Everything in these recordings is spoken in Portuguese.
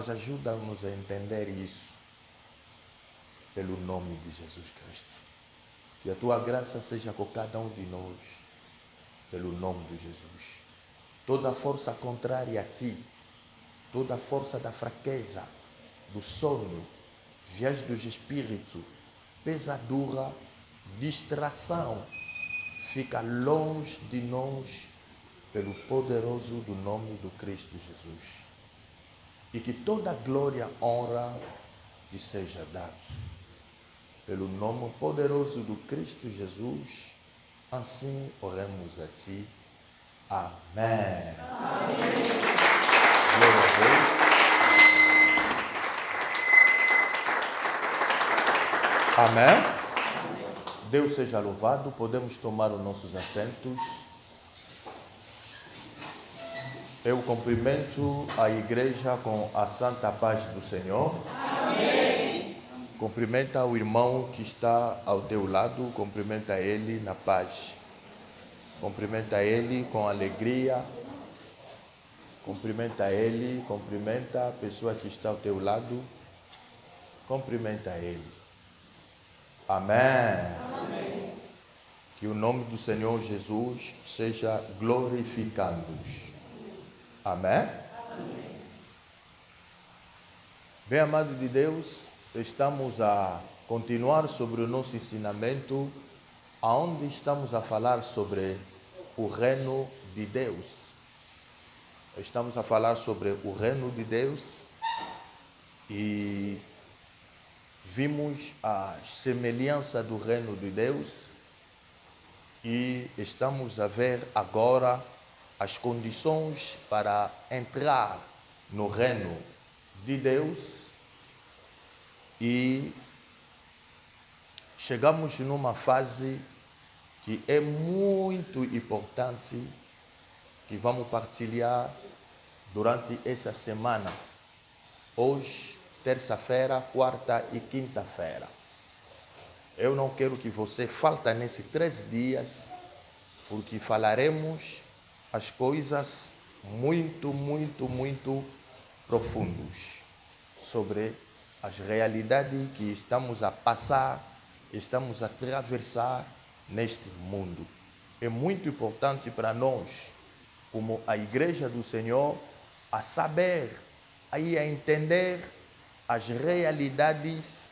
mas ajuda-nos a entender isso pelo nome de Jesus Cristo. Que a tua graça seja com cada um de nós, pelo nome de Jesus. Toda força contrária a ti, toda força da fraqueza, do sono, viagem dos espíritos, pesadura, distração, fica longe de nós pelo poderoso do nome do Cristo Jesus. E que toda glória, honra te seja dada. Pelo nome poderoso do Cristo Jesus, assim oramos a ti. Amém. Amém. Glória a Deus. Amém. Deus seja louvado. Podemos tomar os nossos assentos. Eu cumprimento a igreja com a santa paz do Senhor. Amém. Cumprimenta o irmão que está ao teu lado, cumprimenta ele na paz. Cumprimenta ele com alegria. Cumprimenta ele, cumprimenta a pessoa que está ao teu lado. Cumprimenta ele. Amém. Amém. Que o nome do Senhor Jesus seja glorificado. Amém? Amém. Bem amado de Deus, estamos a continuar sobre o nosso ensinamento, aonde estamos a falar sobre o reino de Deus. Estamos a falar sobre o reino de Deus e vimos a semelhança do reino de Deus e estamos a ver agora as condições para entrar no reino de Deus e chegamos numa fase que é muito importante, que vamos partilhar durante essa semana, hoje, terça-feira, quarta e quinta-feira. Eu não quero que você falte nesses 3 dias, porque falaremos as coisas muito profundas sobre as realidades que estamos a passar, estamos a atravessar neste mundo. É muito importante para nós, como a igreja do Senhor, a saber, a entender as realidades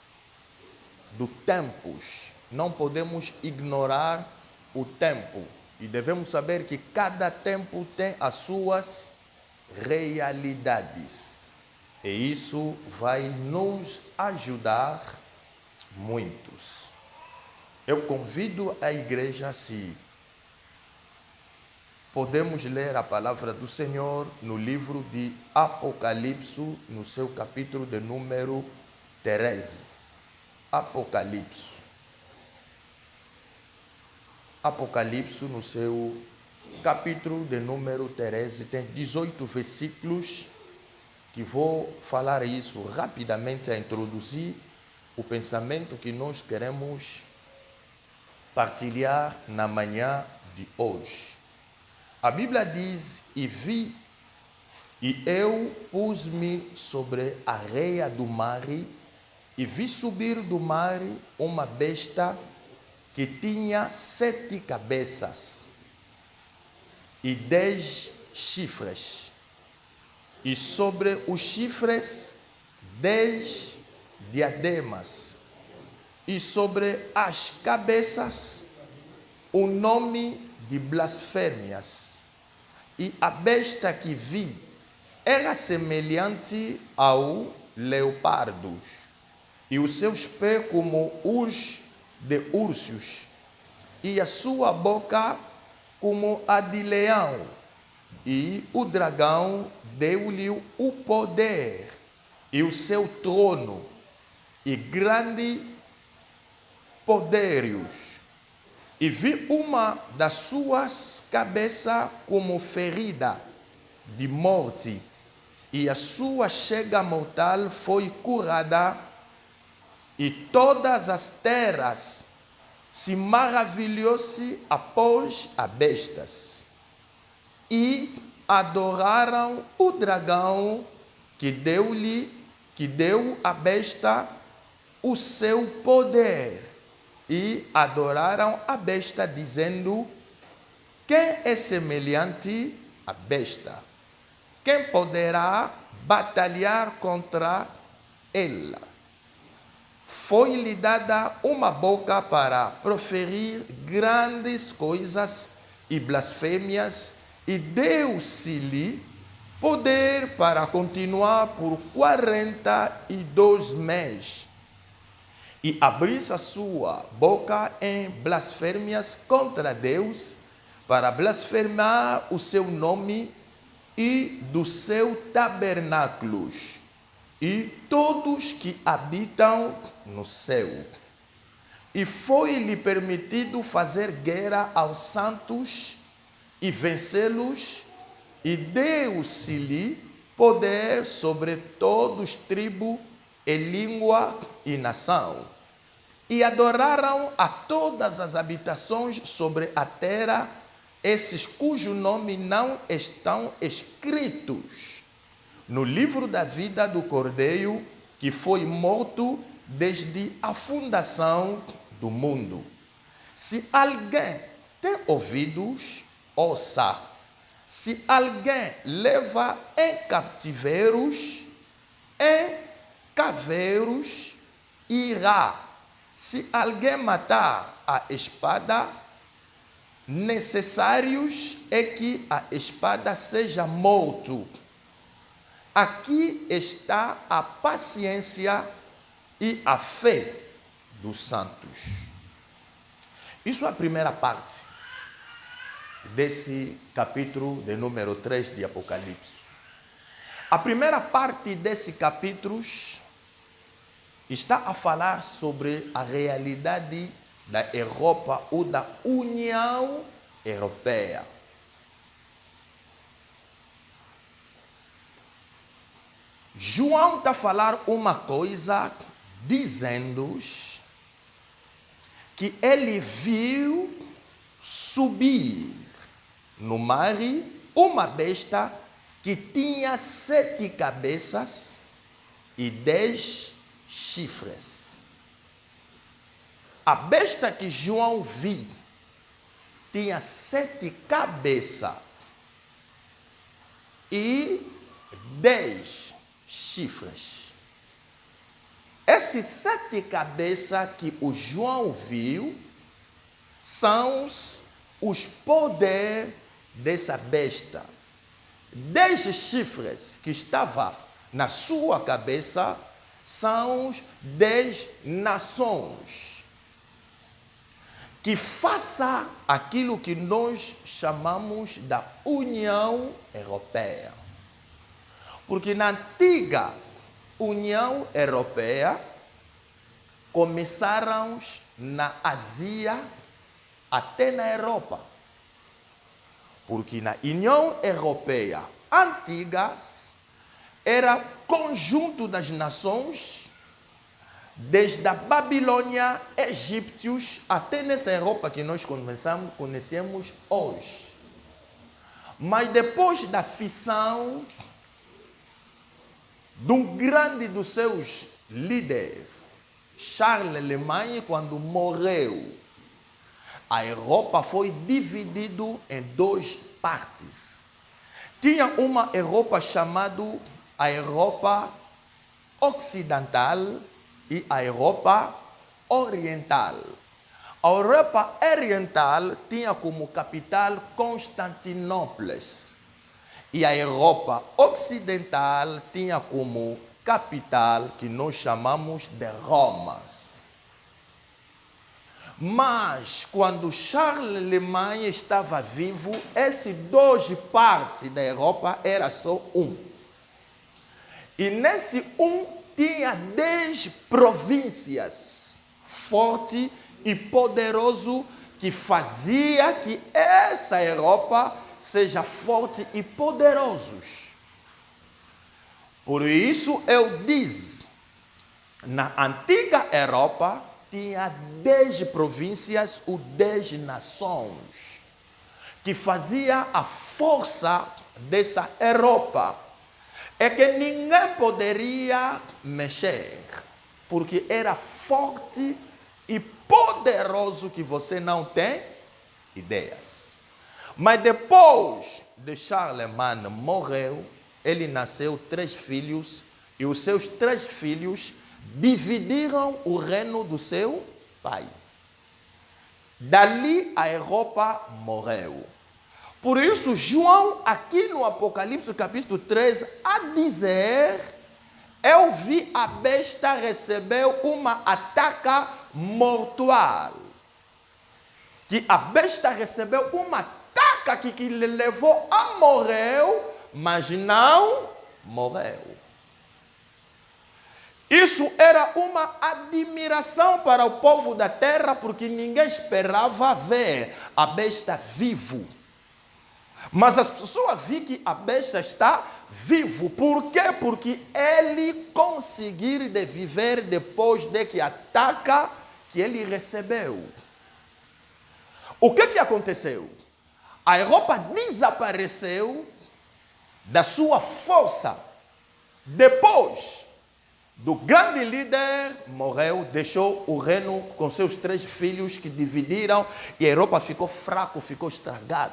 dos tempos. Não podemos ignorar o tempo. E devemos saber que cada tempo tem as suas realidades. E isso vai nos ajudar muitos. Eu convido a igreja, se podemos ler a palavra do Senhor no livro de Apocalipse, no seu capítulo de número 13. Apocalipse, no seu capítulo de número 13, tem 18 versículos, que vou falar isso rapidamente a introduzir o pensamento que nós queremos partilhar na manhã de hoje. A Bíblia diz: e vi, e eu pus-me sobre a areia do mar, e vi subir do mar uma besta que tinha 7 cabeças e 10 chifres, e sobre os chifres 10 diademas, e sobre as cabeças o nome de blasfêmias. E a besta que vi era semelhante ao leopardo, e os seus pés como os de ursos, e a sua boca como a de leão. E o dragão deu-lhe o poder e o seu trono e grandes poderes. E vi uma das suas cabeças como ferida de morte, e a sua chega mortal foi curada, e todas as terras se maravilhou-se após a bestas, e adoraram o dragão que deu à besta o seu poder. E adoraram a besta, dizendo: quem é semelhante à besta? Quem poderá batalhar contra ela? Foi-lhe dada uma boca para proferir grandes coisas e blasfêmias, e deu-se-lhe poder para continuar por 42 meses. E abriu-se a sua boca em blasfêmias contra Deus, para blasfemar o seu nome e dos seus tabernáculos, e todos que habitam no céu. E foi-lhe permitido fazer guerra aos santos e vencê-los, e deu-se-lhe poder sobre todos tribo e língua e nação. E adoraram a todas as habitações sobre a terra, esses cujo nome não estão escritos no livro da vida do Cordeiro, que foi morto desde a fundação do mundo. Se alguém tem ouvidos, ouça. Se alguém leva em cativeiros, em caveiros irá. Se alguém matar a espada, necessários é que a espada seja morto. Aqui está a paciência e a fé dos santos. Isso é a primeira parte desse capítulo de número 3 de Apocalipse. A primeira parte desse capítulo está a falar sobre a realidade da Europa ou da União Europeia. João está a falar uma coisa, dizendo que ele viu subir no mar uma besta que tinha 7 cabeças e 10 chifres. A besta que João viu tinha 7 cabeças e 10 chifres. Esses 7 cabeças que o João viu são os poderes dessa besta. 10 chifres que estavam na sua cabeça são 10 nações que façam aquilo que nós chamamos da União Europeia. Porque na antiga União Europeia começaram na Ásia até na Europa. Porque na União Europeia antigas era conjunto das nações, desde a Babilônia, egípcios, até nessa Europa que nós conhecemos hoje. Mas depois da fissão de um grande dos seus líderes, Charles Alemanha, quando morreu, a Europa foi dividida em 2 partes. Tinha uma Europa chamada a Europa Ocidental e a Europa Oriental. A Europa Oriental tinha como capital Constantinopla. E a Europa Ocidental tinha como capital que nós chamamos de Roma. Mas, quando Charles Alemanha estava vivo, essas 2 partes da Europa era só um. E nesse tinha 10 províncias forte e poderoso que fazia que essa Europa seja forte e poderosos. Por isso eu disse, na antiga Europa tinha 10 províncias ou 10 nações que fazia a força dessa Europa. é que ninguém poderia mexer, porque era forte e poderoso que você não tem ideias. Mas depois de Charlemagne morreu, ele nasceu 3 filhos, e os seus 3 filhos dividiram o reino do seu pai. Dali a Europa morreu. Por isso, João, aqui no Apocalipse, capítulo 13, a dizer: eu vi a besta receber uma ataque mortal. Que a besta recebeu uma ataque que lhe levou a morrer, mas não morreu. Isso era uma admiração para o povo da terra, porque ninguém esperava ver a besta vivo. Mas as pessoas viram que a besta está vivo. Por quê? Porque ele conseguiu de viver depois de que ataca que ele recebeu. O que aconteceu? A Europa desapareceu da sua força. Depois do grande líder morreu, deixou o reino com seus 3 filhos que dividiram, e a Europa ficou fraca, ficou estragada.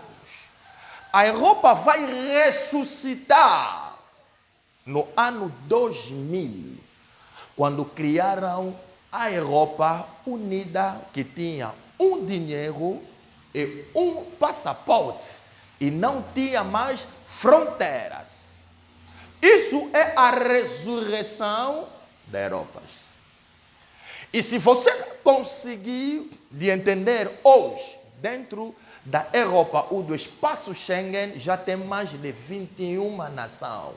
A Europa vai ressuscitar no ano 2000, quando criaram a Europa unida, que tinha um dinheiro e um passaporte, e não tinha mais fronteiras. Isso é a ressurreição da Europa. E se você conseguir de entender hoje, dentro da Europa ou do espaço Schengen, já tem mais de 21 nações.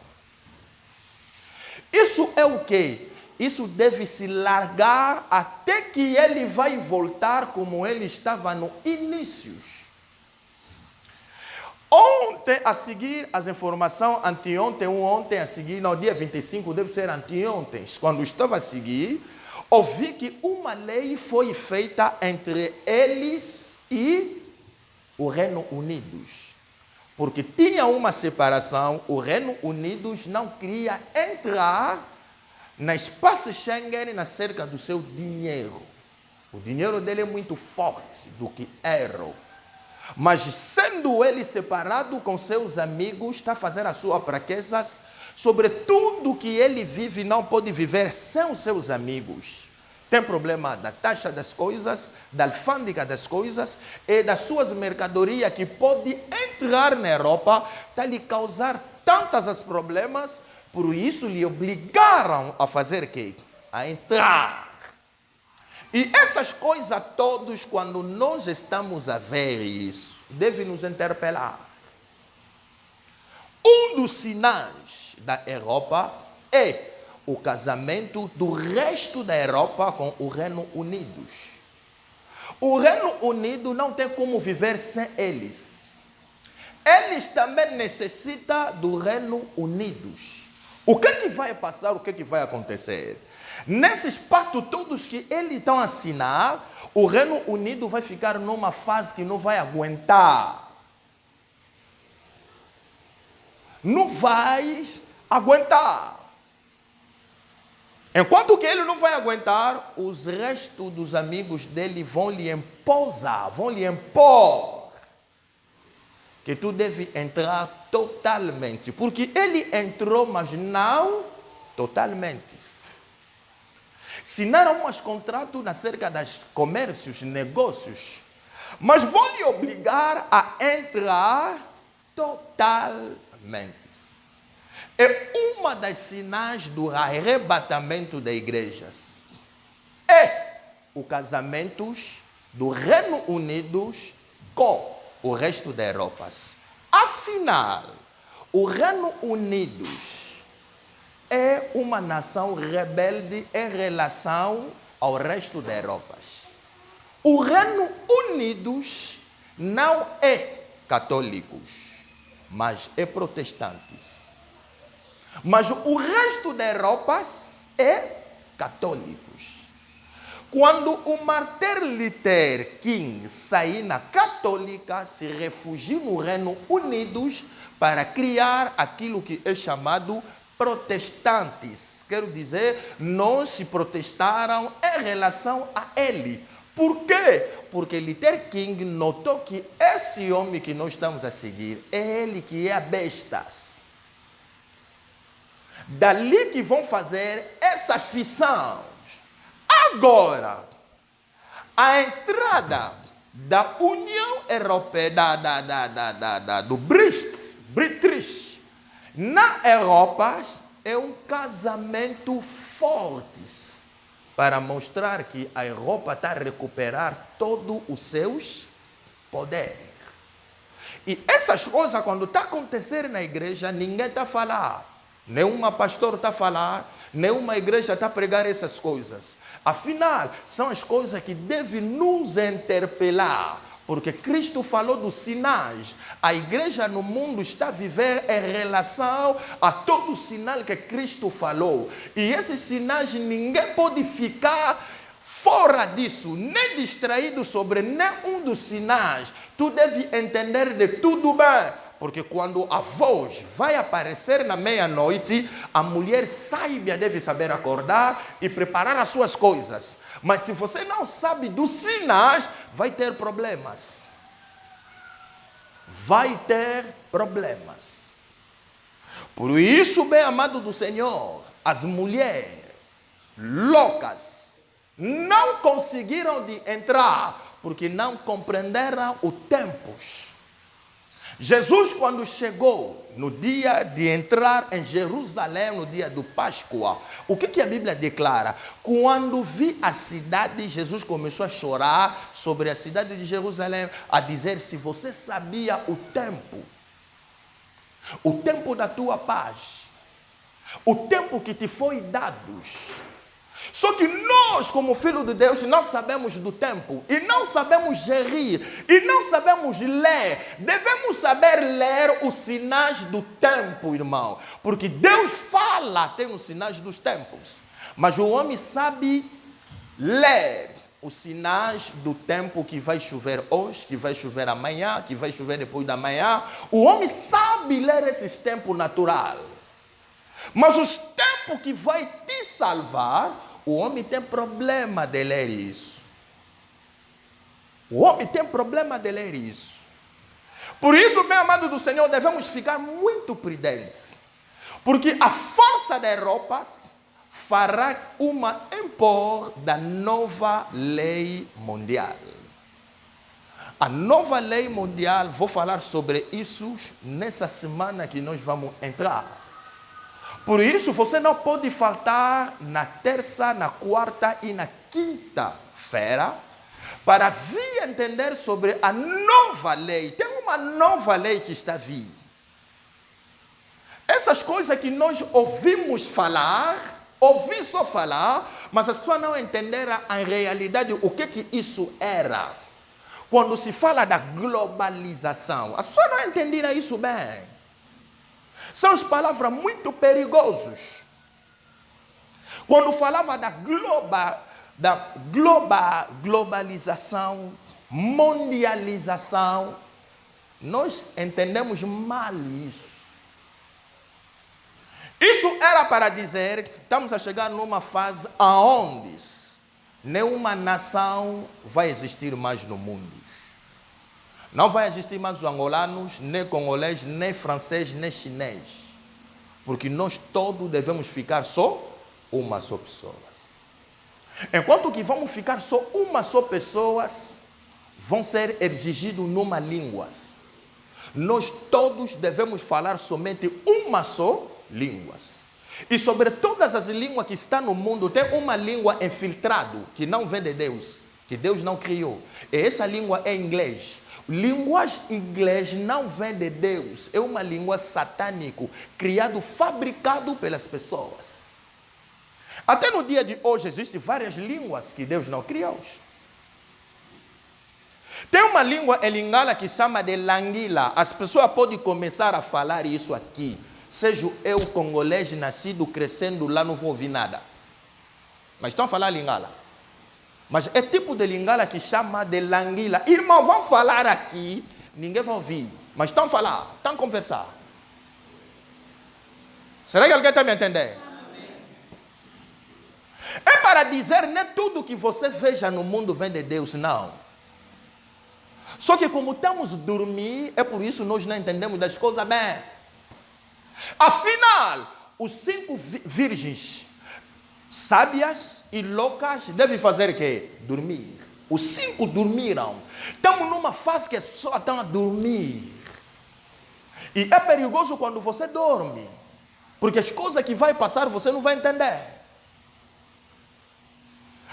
Isso é o quê? Isso deve se largar até que ele vai voltar como ele estava no início. Ontem a seguir, as informações, anteontem ou ontem a seguir, no dia 25, deve ser anteontem, quando estava a seguir, ouvi que uma lei foi feita entre eles e o Reino Unido. Porque tinha uma separação, o Reino Unido não queria entrar no espaço Schengen na cerca do seu dinheiro. O dinheiro dele é muito forte do que euro. Mas sendo ele separado com seus amigos, está a fazer as suas fraquezas, sobre tudo que ele vive, não pode viver sem os seus amigos. Tem problema da taxa das coisas, da alfândega das coisas e das suas mercadorias que pode entrar na Europa, está lhe causar tantos problemas, por isso lhe obrigaram a fazer o quê? A entrar. E essas coisas todas, quando nós estamos a ver isso, deve nos interpelar. Um dos sinais da Europa é o casamento do resto da Europa com o Reino Unido. O Reino Unido não tem como viver sem eles. Eles também necessitam do Reino Unido. O que vai passar, o que vai acontecer? Nesses pactos todos que eles estão a assinar, o Reino Unido vai ficar numa fase que não vai aguentar. Não vai aguentar. Enquanto que ele não vai aguentar, os restos dos amigos dele vão lhe imposar, vão lhe impor que tu deve entrar totalmente. Porque ele entrou, mas não totalmente. Assinaram uns contratos acerca dos comércios, negócios, mas vão lhe obrigar a entrar totalmente. É uma das sinais do arrebatamento das igrejas. É o casamento do Reino Unido com o resto da Europa. Afinal, o Reino Unido é uma nação rebelde em relação ao resto da Europa. O Reino Unido não é católico, mas é protestante. Mas o resto da Europa é católicos. Quando o Martin Luther King saiu na católica, se refugiou no Reino Unido para criar aquilo que é chamado protestantes. Quero dizer, não se protestaram em relação a ele. Por quê? Porque Luther King notou que esse homem que nós estamos a seguir é ele que é a bestas. Dali que vão fazer essa fissão. Agora, a entrada da União Europeia, do British, na Europa, é um casamento forte para mostrar que a Europa está a recuperar todos os seus poderes. E essas coisas, quando está acontecendo na igreja, ninguém está a falar. Nenhuma pastor está a falar, nenhuma igreja está a pregar essas coisas. Afinal, são as coisas que devem nos interpelar. Porque Cristo falou dos sinais. A igreja no mundo está a viver em relação a todo o sinal que Cristo falou. E esses sinais ninguém pode ficar fora disso, nem distraído sobre nenhum dos sinais. Tu deve entender de tudo bem. Porque quando a voz vai aparecer na meia-noite, a mulher sábia deve saber acordar e preparar as suas coisas. Mas se você não sabe dos sinais, vai ter problemas. Vai ter problemas. Por isso, bem amado do Senhor, as mulheres loucas não conseguiram de entrar, porque não compreenderam os tempos. Jesus, quando chegou no dia de entrar em Jerusalém, no dia do Páscoa, o que a Bíblia declara? Quando vi a cidade, Jesus começou a chorar sobre a cidade de Jerusalém, a dizer: se você sabia o tempo da tua paz, o tempo que te foi dado. Só que nós, como filhos de Deus, não sabemos do tempo, e não sabemos gerir, e não sabemos ler. Devemos saber ler os sinais do tempo, irmão. Porque Deus fala, tem os sinais dos tempos. Mas o homem sabe ler os sinais do tempo, que vai chover hoje, que vai chover amanhã, que vai chover depois da manhã. O homem sabe ler esses tempos naturais. Mas os tempos que vai te salvar, o homem tem problema de ler isso. O homem tem problema de ler isso. Por isso, meu amado do Senhor, devemos ficar muito prudentes. Porque a força da Europa fará uma impor da nova lei mundial. A nova lei mundial, vou falar sobre isso nessa semana que nós vamos entrar. Por isso, você não pode faltar na terça, na quarta e na quinta-feira para vir entender sobre a nova lei. Tem uma nova lei que está vindo. Essas coisas que nós ouvimos falar, ouvi só falar, mas as pessoas não entenderam em realidade o que isso era. Quando se fala da globalização, as pessoas não entenderam isso bem. São as palavras muito perigosas. Quando falava da globalização, mundialização, nós entendemos mal isso. Isso era para dizer que estamos a chegar numa fase onde nenhuma nação vai existir mais no mundo. Não vai existir mais os angolanos, nem congolês, nem francês, nem chinês. Porque nós todos devemos ficar só uma só pessoa. Enquanto que vamos ficar só uma só pessoa, vão ser exigidos numa língua. Nós todos devemos falar somente uma só língua. E sobre todas as línguas que estão no mundo, tem uma língua infiltrada, que não vem de Deus, que Deus não criou. E essa língua é inglês. Linguagem inglês não vem de Deus, é uma língua satânica, criado, fabricado pelas pessoas. Até no dia de hoje existem várias línguas que Deus não criou. Tem uma língua em Lingala que chama de Languila. As pessoas podem começar a falar isso aqui. Seja eu congolês, nascido, crescendo lá, não vou ouvir nada. Mas estão a falar Lingala. Mas é tipo de Lingala que chama de Languila. Irmão, vão falar aqui, ninguém vai ouvir. Mas estão a falar, estão a conversar. Será que alguém está me entendendo? É para dizer, nem tudo que você veja no mundo vem de Deus, não. Só que como estamos a dormir, é por isso nós não entendemos das coisas bem. Afinal, os 5 virgens sábias e loucas devem fazer o quê? Dormir. Os 5 dormiram. Estamos numa fase que as pessoas estão a dormir. E é perigoso quando você dorme. Porque as coisas que vai passar você não vai entender.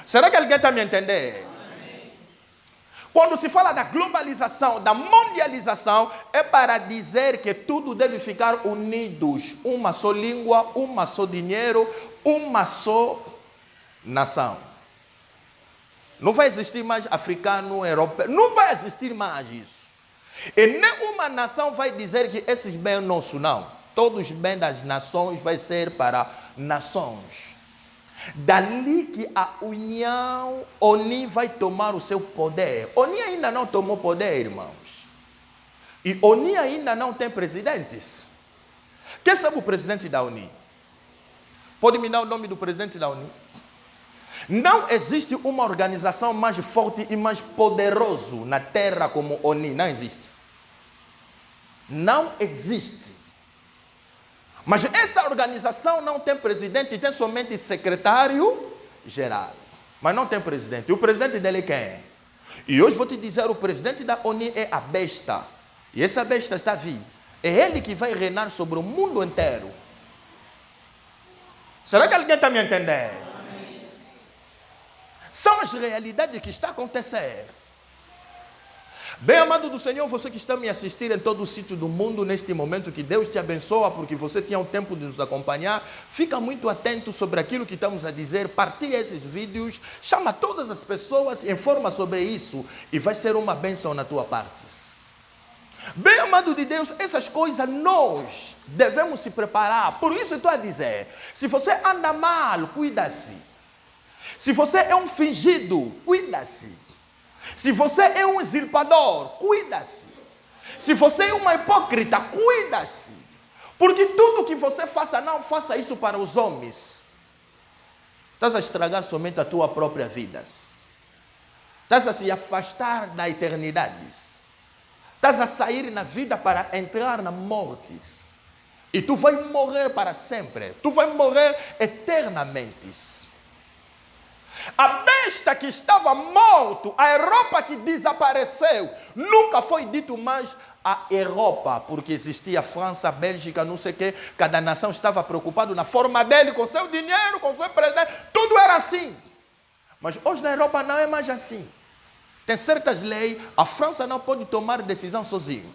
Será que alguém está me entendendo? Quando se fala da globalização, da mundialização, é para dizer que tudo deve ficar unidos. Uma só língua, uma só dinheiro, uma só nação. Não vai existir mais africano, europeu, não vai existir mais isso. E nenhuma nação vai dizer que esses bens é nosso, não. Todos os bens das nações vai ser para nações. Dali que a união, Oni vai tomar o seu poder. Oni ainda não tomou poder, irmãos. E Oni ainda não tem presidentes. Quem sabe o presidente da Oni? Pode me dar o nome do presidente da Oni? Não existe uma organização mais forte e mais poderosa na terra como Oni. Não existe. Não existe. Mas essa organização não tem presidente, tem somente secretário-geral. Mas não tem presidente. E o presidente dele quem é? E hoje vou te dizer, o presidente da ONU é a besta. E essa besta está viva. É ele que vai reinar sobre o mundo inteiro. Será que alguém está me entendendo? São as realidades que estão acontecendo. Bem amado do Senhor, você que está me assistindo em todo o sítio do mundo, neste momento, que Deus te abençoa, porque você tinha o tempo de nos acompanhar. Fica muito atento sobre aquilo que estamos a dizer, partilha esses vídeos, chama todas as pessoas, informa sobre isso, e vai ser uma bênção na tua parte. Bem amado de Deus, essas coisas nós devemos se preparar. Por isso eu estou a dizer, se você anda mal, cuida-se. Se você é um fingido, cuida-se. Se você é um usurpador, cuida-se. Se você é uma hipócrita, cuida-se. Porque tudo que você faça, não faça isso para os homens. Estás a estragar somente a tua própria vida. Estás a se afastar da eternidade. Estás a sair na vida para entrar na morte. E tu vai morrer para sempre. Tu vai morrer eternamente. A besta que estava morto, a Europa que desapareceu, nunca foi dito mais a Europa, porque existia a França, a Bélgica, não sei o quê, cada nação estava preocupada na forma dele, com seu dinheiro, com seu presidente, tudo era assim. Mas hoje na Europa não é mais assim. Tem certas leis, a França não pode tomar decisão sozinha.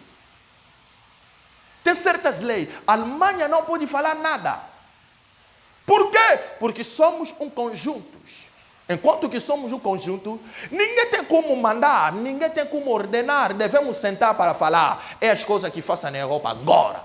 Tem certas leis, a Alemanha não pode falar nada. Por quê? Porque somos um conjunto. Enquanto que somos um conjunto, ninguém tem como mandar, ninguém tem como ordenar, devemos sentar para falar, é as coisas que façam na Europa agora.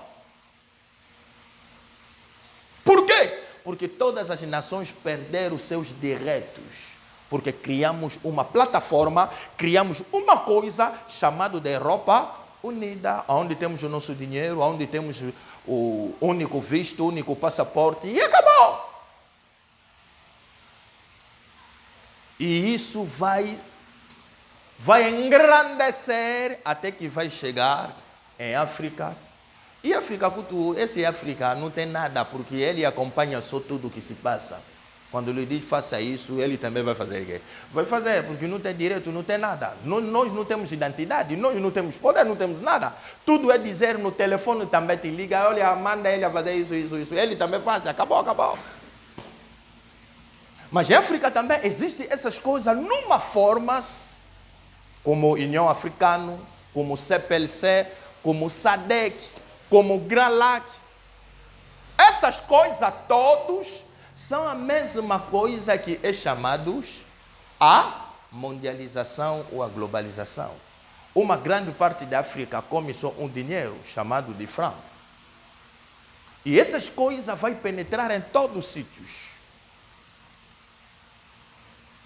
Por quê? Porque todas as nações perderam seus direitos, porque criamos uma plataforma, criamos uma coisa chamada de Europa Unida, onde temos o nosso dinheiro, onde temos o único visto, o único passaporte, e acabou. E isso vai engrandecer até que vai chegar em África. E África, esse África não tem nada, porque ele acompanha só tudo o que se passa. Quando ele diz faça isso, ele também vai fazer o quê? Vai fazer, porque não tem direito, não tem nada. Nós não temos identidade, nós não temos poder, não temos nada. Tudo é dizer no telefone, também te liga, olha, manda ele a fazer isso. Ele também faz, acabou. Mas em África também existem essas coisas numa forma, como União Africana, como CPLC, como SADC, como GRALAC. Essas coisas todos são a mesma coisa que é chamados a mundialização ou a globalização. Uma grande parte da África come só um dinheiro chamado de franco. E essas coisas vão penetrar em todos os sítios.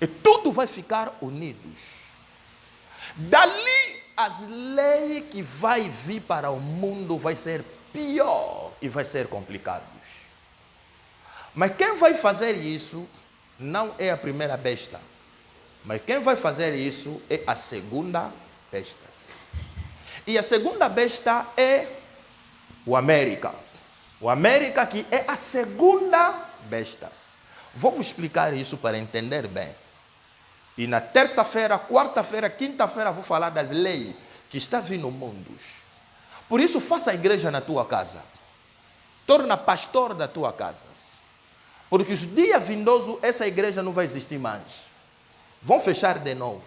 E tudo vai ficar unidos. Dali, as leis que vai vir para o mundo vai ser pior e vai ser complicados. Mas quem vai fazer isso não é a primeira besta. Mas quem vai fazer isso é a segunda besta. E a segunda besta é o América. O América que é a segunda besta. Vou vos explicar isso para entender bem. E na terça-feira, quarta-feira, quinta-feira vou falar das leis que está vindo no mundo. Por isso faça a igreja na tua casa. Torna pastor da tua casa. Porque os dias vindosos essa igreja não vai existir mais. Vão fechar de novo.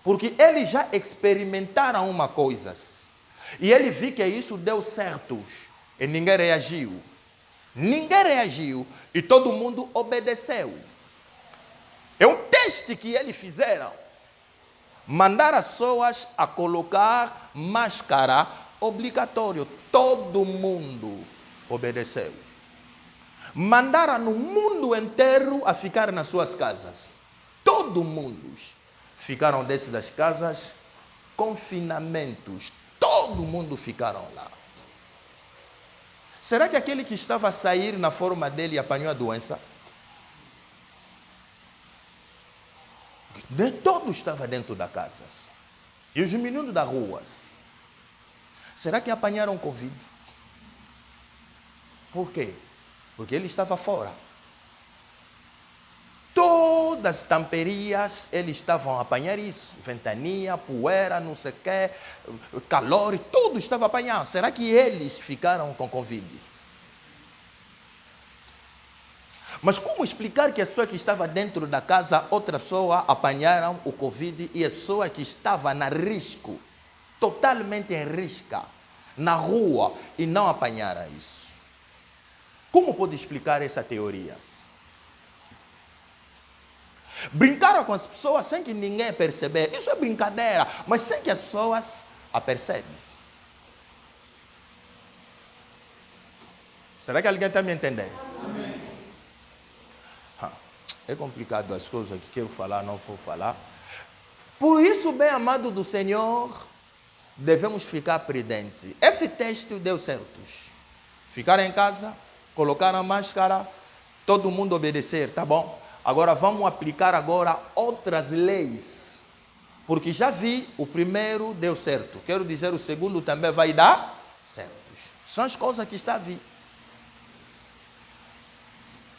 Porque eles já experimentaram uma coisa. E ele viu que isso deu certo. E ninguém reagiu. Ninguém reagiu. E todo mundo obedeceu. É um teste que eles fizeram. Mandaram as pessoas a colocar máscara obrigatório. Todo mundo obedeceu. Mandaram no mundo inteiro a ficar nas suas casas. Todo mundo ficaram dentro das casas, confinamentos. Todo mundo ficaram lá. Será que aquele que estava a sair na forma dele apanhou a doença? Nem todo estava dentro da casa. E os meninos das ruas? Será que apanharam Covid? Por quê? Porque ele estava fora. Todas as tamperias, eles estavam a apanhar isso. Ventania, poeira, não sei o quê, calor, tudo estava apanhando. Será que eles ficaram com Covid? Mas como explicar que a pessoa que estava dentro da casa, outra pessoa apanharam o Covid e a pessoa que estava na risco, totalmente em risco, na rua, e não apanharam isso? Como pode explicar essa teoria? Brincaram com as pessoas sem que ninguém perceber. Isso é brincadeira, mas sem que as pessoas a percebem. Será que alguém está me entendendo? Amém. É complicado as coisas que quero falar, não vou falar. Por isso, bem amado do Senhor, devemos ficar prudentes. Esse texto deu certo. Ficaram em casa, colocaram a máscara, todo mundo obedecer, tá bom? Agora vamos aplicar agora outras leis. Porque já vi, o primeiro deu certo. Quero dizer, o segundo também vai dar certo. São as coisas que está a vir.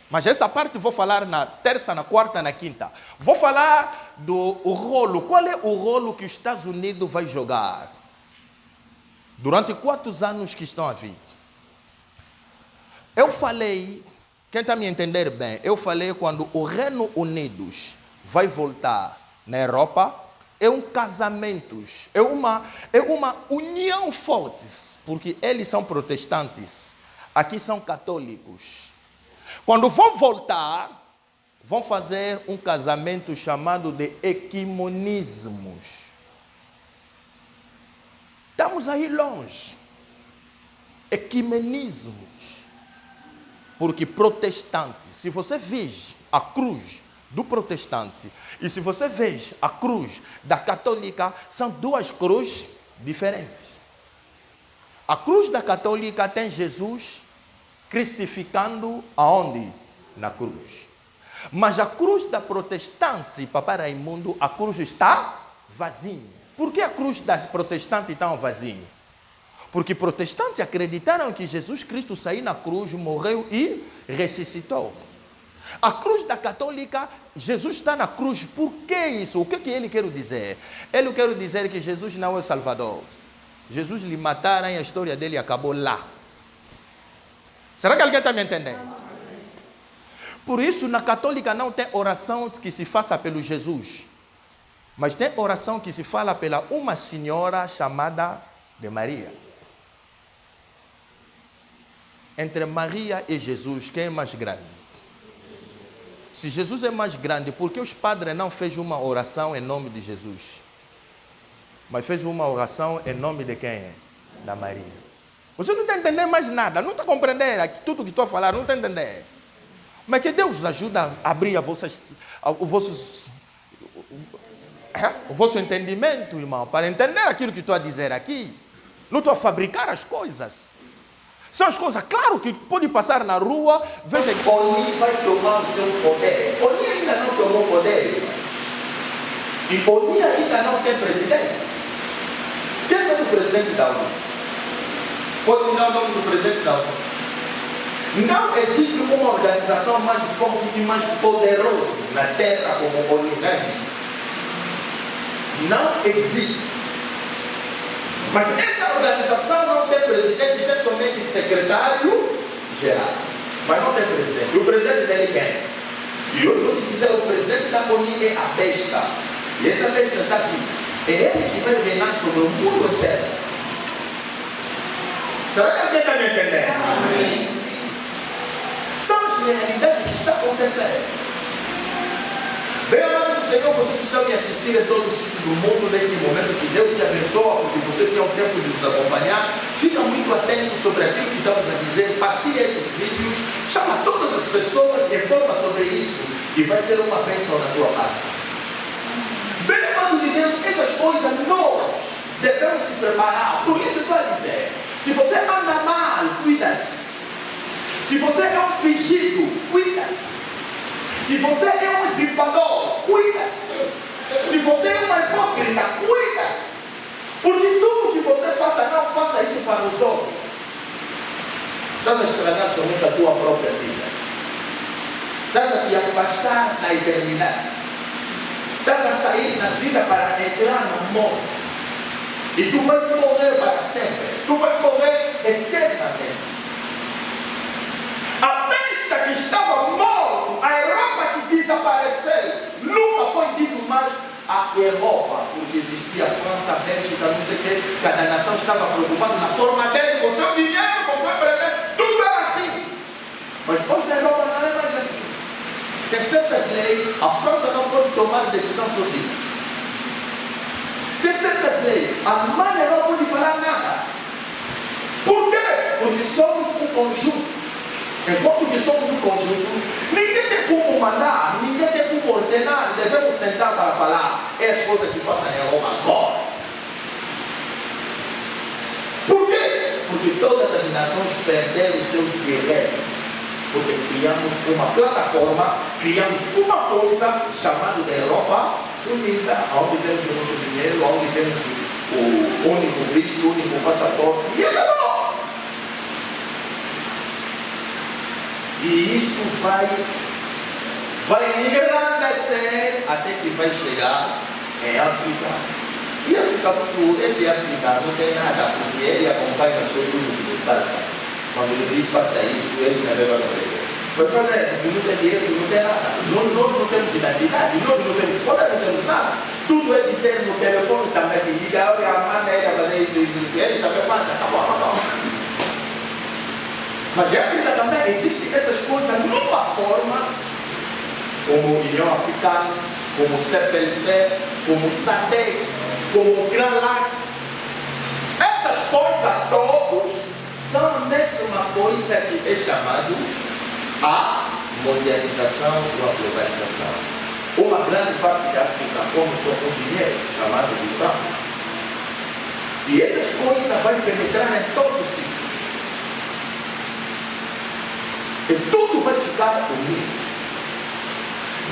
Mas essa parte vou falar na terça, na quarta, na quinta. Vou falar do rolo. Qual é o rolo que os Estados Unidos vai jogar? Durante 4 anos que estão a vir. Eu falei, quem está me entender bem, eu falei quando o Reino Unido vai voltar na Europa, é um casamento, é uma união forte, porque eles são protestantes, aqui são católicos. Quando vão voltar, vão fazer um casamento chamado de ecumenismos. Estamos aí longe. Ecumenismos. Porque protestante, se você vê a cruz do protestante e se você vê a cruz da católica, são duas cruzes diferentes. A cruz da católica tem Jesus cristificando aonde? Na cruz. Mas a cruz da protestante, Papai Raimundo, a cruz está vazia. Por que a cruz da protestante está vazia? Porque protestantes acreditaram que Jesus Cristo saiu na cruz, morreu e ressuscitou. A cruz da católica, Jesus está na cruz. Por que isso? O que ele quer dizer? Ele quer dizer que Jesus não é o Salvador. Jesus lhe mataram e a história dele acabou lá. Será que alguém está me entendendo? Por isso, na católica não tem oração que se faça pelo Jesus. Mas tem oração que se fala pela uma senhora chamada de Maria. Entre Maria e Jesus, quem é mais grande? Se Jesus é mais grande, por que os padres não fez uma oração em nome de Jesus? Mas fez uma oração em nome de quem? Da Maria. Você não está entendendo mais nada, não está compreendendo tudo que estou a falar, não está entendendo. Mas que Deus ajuda a abrir o vosso entendimento, irmão, para entender aquilo que estou a dizer aqui. Não estou a fabricar as coisas. São as coisas, claro que pode passar na rua, veja que Oni vai tomar o seu poder. Oni ainda não tomou poder. E Oni ainda não tem presidente. Quem é o presidente da ONU? Pode me dar o nome do presidente da ONU? Não existe uma organização mais forte e mais poderosa na Terra como a ONU. Não existe. Mas essa organização não tem presidente, tem somente secretário-geral. Mas não tem presidente. E o presidente dele quem é? E eu vou te dizer, o presidente da ONU é a besta. E essa besta está viva. É ele que vai reinar sobre o mundo inteiro. Será que alguém está me entendendo? Amém. São as realidades que estão acontecendo. Bem amado do Senhor, vocês que estão me assistindo em todo o sítio do mundo neste momento, que Deus te abençoe, porque você tem o tempo de nos acompanhar. Fica muito atento sobre aquilo que estamos a dizer, partilha esses vídeos, chama todas as pessoas e informa sobre isso, e vai ser uma bênção na tua parte. Bem amado de Deus, essas coisas nós devemos se preparar. Por isso eu estou a dizer, se você anda mal, cuida-se. Se você é um fingido, cuida-se. Se você é um usurpador, cuida-se. Se você é uma hipócrita, cuida-se. Porque tudo que você faça, não faça isso para os homens. Estás a estragar somente a tua própria vida. Estás a se afastar da eternidade. Estás a sair da vida para entrar no morte. E tu vais morrer para sempre. Tu vais morrer eternamente. A besta que estava morto, a Europa que desapareceu, nunca foi dito mais a Europa, porque existia a França, a Bélgica, não sei o que, cada nação estava preocupada na forma dele, com seu dinheiro, com seu presente, tudo era assim. Mas hoje na Europa não é mais assim. Tem certas leis, a França não pode tomar decisão sozinha. Tem certas leis, a Alemanha não pode falar nada. Por quê? Porque somos um conjunto. Enquanto que somos um conjunto, ninguém tem como mandar, ninguém tem como ordenar, devemos sentar para falar, é as coisas que façam na Europa agora. Por quê? Porque todas as nações perderam seus guerreiros, porque criamos uma plataforma, criamos uma coisa chamada de Europa Unida, onde temos o nosso dinheiro, onde temos o único visto, o único passaporte, e acabou. E isso vai engrandecer até que vai chegar em África. E África, esse África não tem nada, porque ele acompanha só tudo que se passa. Quando ele diz faça isso, ele também vai fazer. Vai fazer, porque não tem dinheiro, não tem nada. Nós não temos identidade, nós não temos poder, não temos nada. Tudo é dizer no telefone também, que diga, olha, a maneira de fazer isso, ele também faz, acabou. Mas em África também existem essas coisas numa forma, como União Africana, como CPLC, como SADC, como GRALAC. Essas coisas todas são a mesma coisa que é chamada a modernização ou a globalização. Uma grande parte da África come só com dinheiro, chamado de franco. E essas coisas vão penetrar em todos os sítios. E tudo vai ficar unido.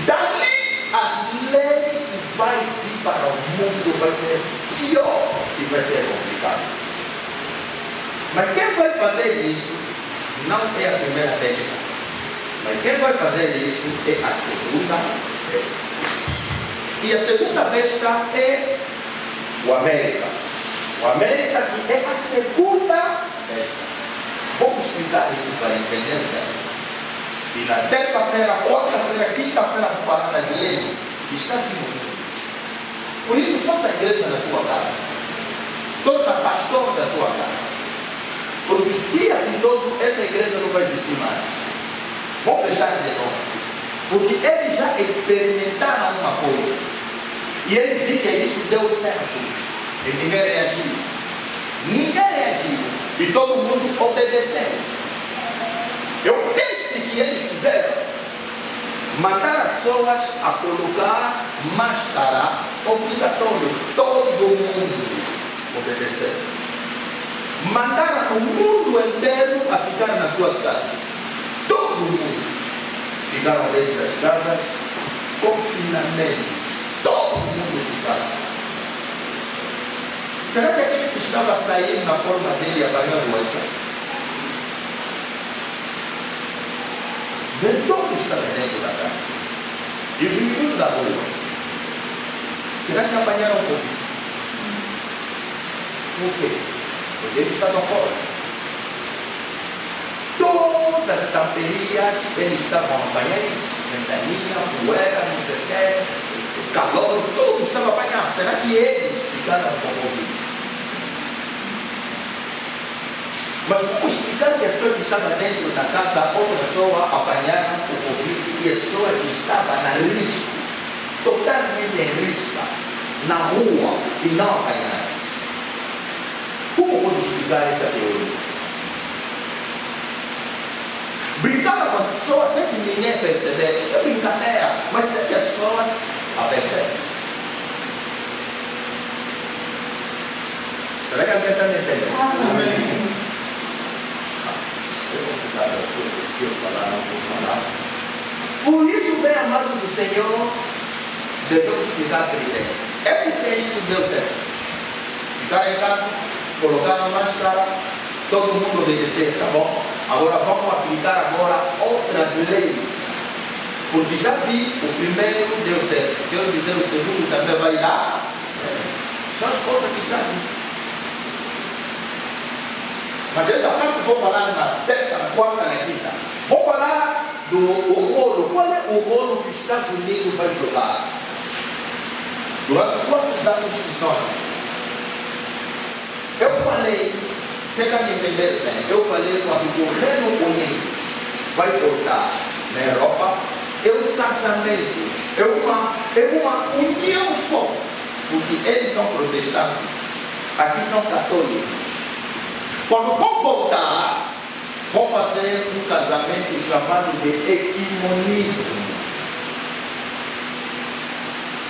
Dali as leis que vai vir para o mundo vai ser pior e vai ser complicado. Mas quem vai fazer isso não é a primeira besta. Mas quem vai fazer isso é a segunda besta. E a segunda besta é o América. O América que é a segunda besta. Vamos explicar isso para entender bem. E na terça-feira, quarta-feira, quinta-feira, vou falar das leis que está vindo. Por isso, faça a igreja na tua casa. Torna pastor da tua casa. Porque os dias findosos, essa igreja não vai existir mais. Vou fechar de novo. Porque eles já experimentaram uma coisa. E eles viram que isso deu certo. E ninguém reagiu. Ninguém reagiu. E todo mundo obedeceu. É o teste que eles fizeram. Mandar as pessoas a colocar máscara obrigatório. Todo mundo obedeceu. mandaram o mundo inteiro a ficar nas suas casas. Todo mundo ficaram dentro das casas, confinamentos. Todo mundo ficava. Será que aquele que estava saindo na forma dele apanhou a doença? Todo estava dentro da casa. E os meninos da rua, será que apanharam o Covid? Por quê? Porque ele estava fora. Todas as tamperias, eles estavam apanhando isso. Ventania, poeira, não sei o quê, calor, tudo estava apanhado. Será que eles ficaram com o Covid? Mas como explicar que a pessoa que estava dentro da casa, outra pessoa apanharam o Covid e a pessoa que estava na risco, totalmente em risco, na rua e não apanharam? Como pode explicar essa teoria? Brincaram com as pessoas sem que ninguém perceber. Isso é brincadeira, mas sem que as pessoas a percebem. Será que alguém está me entendendo? Amém. Eu falar, não vou falar. Por isso, bem amado do Senhor, devemos ficar presentes. Esse texto deu certo. Ficar em casa, colocar a máscara, todo mundo obedecer, tá bom? Agora vamos aplicar agora outras leis. Porque já vi, o primeiro deu certo. Quero dizer, o segundo também vai dar certo. São as coisas que estão aqui. Mas essa parte eu vou falar na terça, na quarta, na quinta. Vou falar do rolo. Qual é o rolo que os Estados Unidos vai jogar? Durante quantos anos que estão aqui? Eu falei, tenta me entender bem, eu falei quando o governo Unidos vai voltar na Europa, é um casamento, é uma união forte, porque eles são protestantes, aqui são católicos. Quando for voltar, vou fazer um casamento chamado de equimonismo.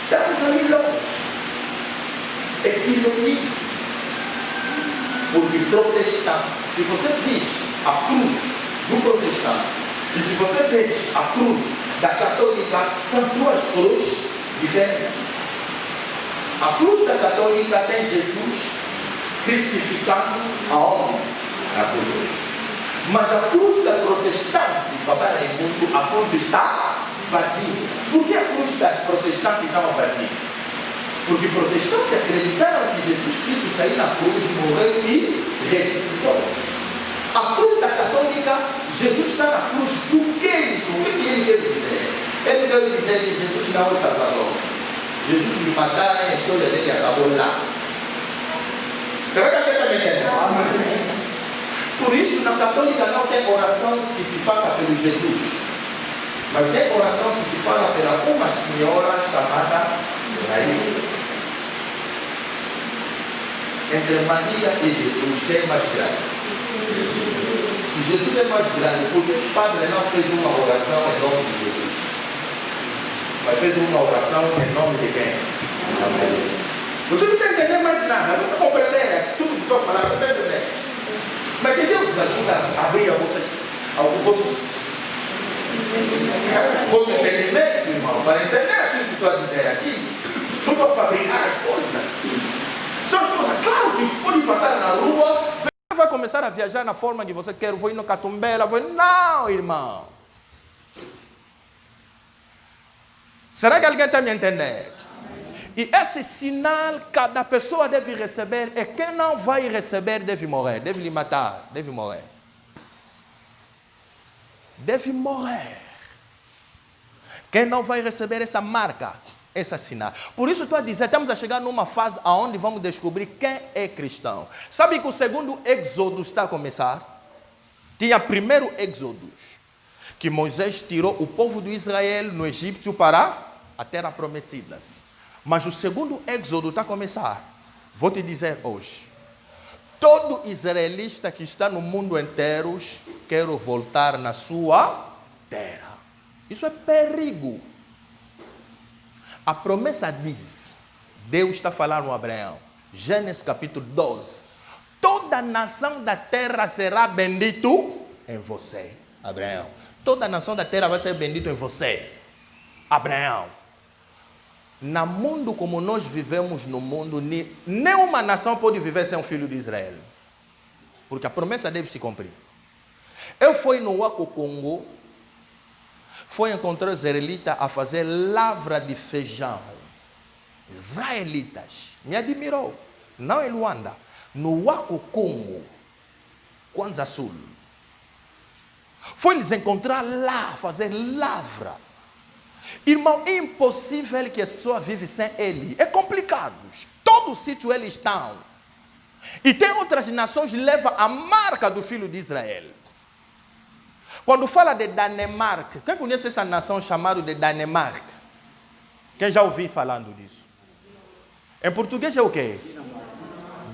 Estamos ali longe. Equimonismo. Porque protestante, se você vê a cruz do protestante e se você vê a cruz da católica, são duas cruzes diferentes. A cruz da católica tem Jesus crucificado aonde? Na cruz. Mas a cruz da protestante, papai Raimundo, a cruz está vazia. Por que a cruz da protestante estava vazia? Porque protestantes acreditaram que Jesus Cristo saiu na cruz, morreu e ressuscitou. A cruz da católica, Jesus está na cruz. Do que isso? O que ele quer dizer? Ele quer dizer que Jesus não é o Salvador. Jesus me mataram e a história dele acabou lá. Será que alguém está me entendendo? Por isso, na católica não tem oração que se faça pelo Jesus. Mas tem oração que se fala pela uma senhora chamada Maria. Entre Maria e Jesus, quem é mais grande? Jesus é mais grande porque os padres não fez uma oração em nome de Jesus. Mas fez uma oração em nome de quem? Da Maria. Você não está entendendo mais nada, não está compreendendo tudo que estou falando, não está entendendo. Mas que Deus ajuda a abrir a vocês, ao vosso entendimento, irmão, para entender aquilo que estou a dizer aqui. Não estou a fabricar as coisas. São as coisas, claro que pode passar na rua, vai começar a viajar na forma que você quer, vou ir no Catumbela, vou ir... Não, irmão. Será que alguém está me entendendo? E esse sinal cada pessoa deve receber, e quem não vai receber deve morrer, deve lhe matar, deve morrer. Deve morrer. Quem não vai receber essa marca, esse sinal. Por isso estou a dizer, estamos a chegar numa fase onde vamos descobrir quem é cristão. Sabe que o segundo êxodo está a começar? Tinha primeiro êxodo, que Moisés tirou o povo de Israel no Egito para a terra prometida. Mas o segundo êxodo está a começar. Vou te dizer hoje. Todo israelita que está no mundo inteiro quer voltar na sua terra. Isso é perigo. A promessa diz, Deus está falando a Abraão, Gênesis capítulo 12. toda nação da terra será bendito em você, Abraão. Toda nação da terra vai ser bendito em você, Abraão. No mundo como nós vivemos no mundo, nenhuma nação pode viver sem um filho de Israel. Porque a promessa deve se cumprir. Eu fui no Waco Congo, fui encontrar os israelitas a fazer lavra de feijão. Israelitas. Me admirou. Não em Luanda. No Waco Congo, Kwanza Sul. Foi eles encontrar lá, fazer lavra. Irmão, é impossível que as pessoas vivem sem ele. É complicado. Todo sítio eles estão. E tem outras nações que levam a marca do filho de Israel. Quando fala de Dinamarca, quem conhece essa nação chamada de Dinamarca? Quem já ouviu falando disso? Em português é o quê?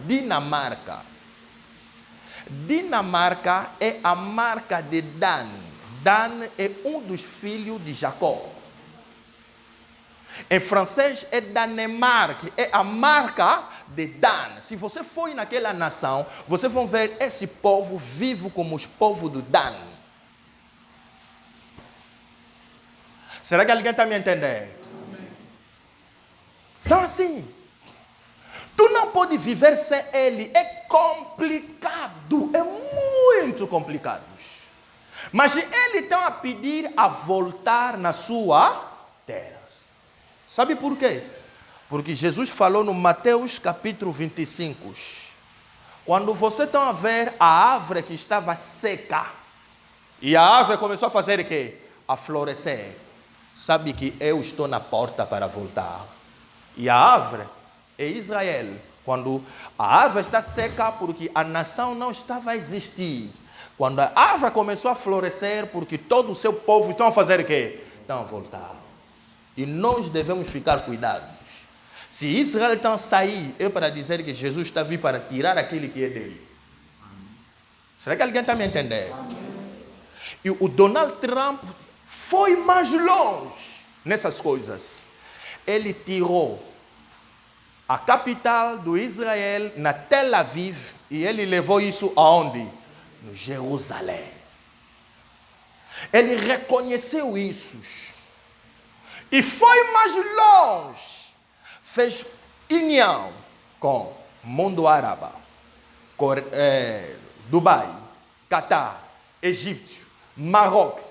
Dinamarca. Dinamarca é a marca de Dan. Dan é um dos filhos de Jacó. Em francês é Danemark, é a marca de Dan. Se você for naquela nação, você vai ver esse povo vivo como os povos do Dan. Será que alguém está me entendendo? São assim. Tu não pode viver sem ele. É complicado. É muito complicado. Mas ele está a pedir a voltar na sua terra. Sabe por quê? Porque Jesus falou no Mateus capítulo 25. Quando você está a ver a árvore que estava seca, e a árvore começou a fazer o quê? A florescer. Sabe que eu estou na porta para voltar. E a árvore é Israel. Quando a árvore está seca, porque a nação não estava a existir. Quando a árvore começou a florescer, porque todo o seu povo estão a fazer o quê? Estão a voltar. E nós devemos ficar cuidados. Se Israel está a sair, é para dizer que Jesus está vindo para tirar aquele que é dele. Será que alguém está me entendendo? E o Donald Trump foi mais longe nessas coisas. Ele tirou a capital do Israel na Tel Aviv e ele levou isso aonde? No Jerusalém. Ele reconheceu isso. E foi mais longe. Fez união com o mundo árabe, Dubai, Catar, Egito, Marrocos.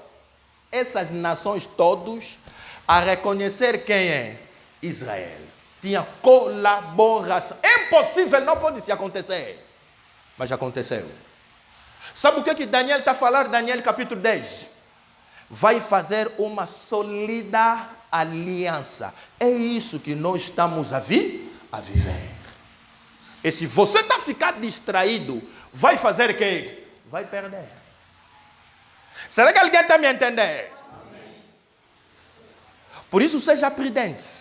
Essas nações todas a reconhecer quem é Israel. Tinha colaboração. É impossível, não pode se acontecer. Mas aconteceu. Sabe o que Daniel está falando? Daniel capítulo 10. Vai fazer uma sólida aliança. É isso que nós estamos a viver. E se você está ficando distraído, vai fazer o quê? Vai perder. Será que alguém está me entendendo? Por isso seja prudente.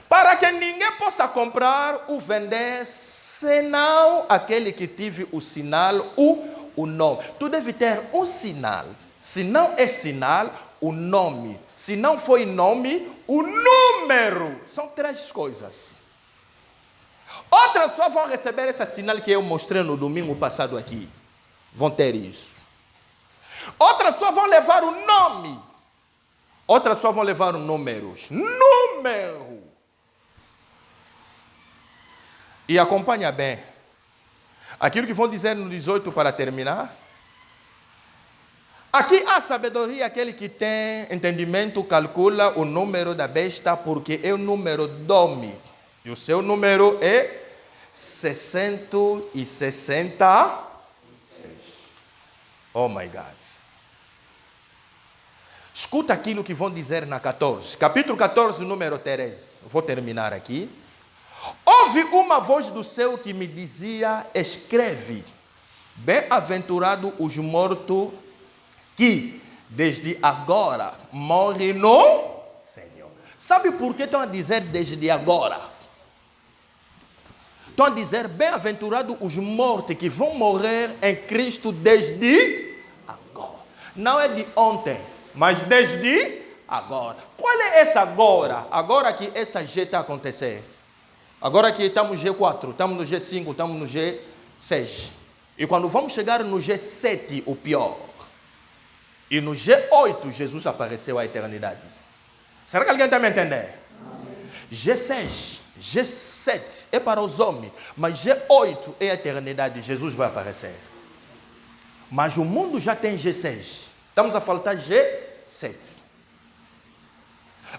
Para que ninguém possa comprar ou vender, senão aquele que tive o sinal ou o nome. Tu deve ter um sinal. Se não é sinal, o nome. Se não foi nome, o número. São três coisas. Outras só vão receber esse sinal que eu mostrei no domingo passado aqui. Vão ter isso. Outras só vão levar o nome. Outras só vão levar os números. Número. E acompanha bem. Aquilo que vão dizer no 18 para terminar. Aqui há sabedoria, aquele que tem entendimento calcula o número da besta, porque é o número dome. E o seu número é 666. Oh my God. Escuta aquilo que vão dizer na 14. Capítulo 14, número 13. Vou terminar aqui. Houve uma voz do céu que me dizia, escreve, bem-aventurado os mortos que desde agora morrem no Senhor. Sabe por que estão a dizer desde agora? Estão a dizer, bem-aventurado os mortos que vão morrer em Cristo desde agora. Não é de ontem, mas desde agora. Qual é essa agora? Agora que essa G está a acontecer. Agora que estamos no G4, estamos no G5, estamos no G6. 6. E quando vamos chegar no G7, o pior. E no G8, Jesus apareceu à eternidade. Será que alguém está me entendendo? G6, G7 é para os homens, mas G8 é a eternidade. Jesus vai aparecer. Mas o mundo já tem G6. Estamos a faltar G7.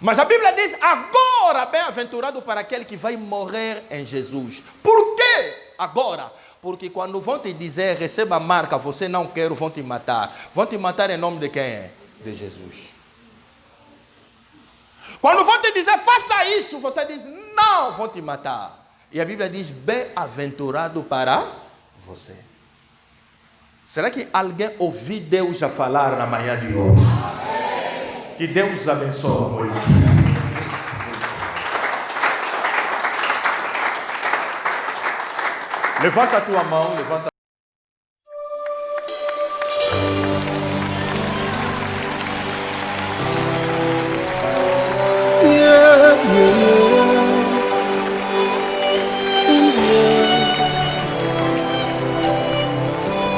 Mas a Bíblia diz, agora bem-aventurado para aquele que vai morrer em Jesus. Por quê? Agora. Porque quando vão te dizer, receba a marca, você não quer, vão te matar. Vão te matar em nome de quem? De Jesus. Quando vão te dizer, faça isso, você diz, não, vão te matar. E a Bíblia diz, bem-aventurado para você. Será que alguém ouviu Deus a falar na manhã de hoje? Que Deus abençoe muito. Levanta a tua mão, levanta.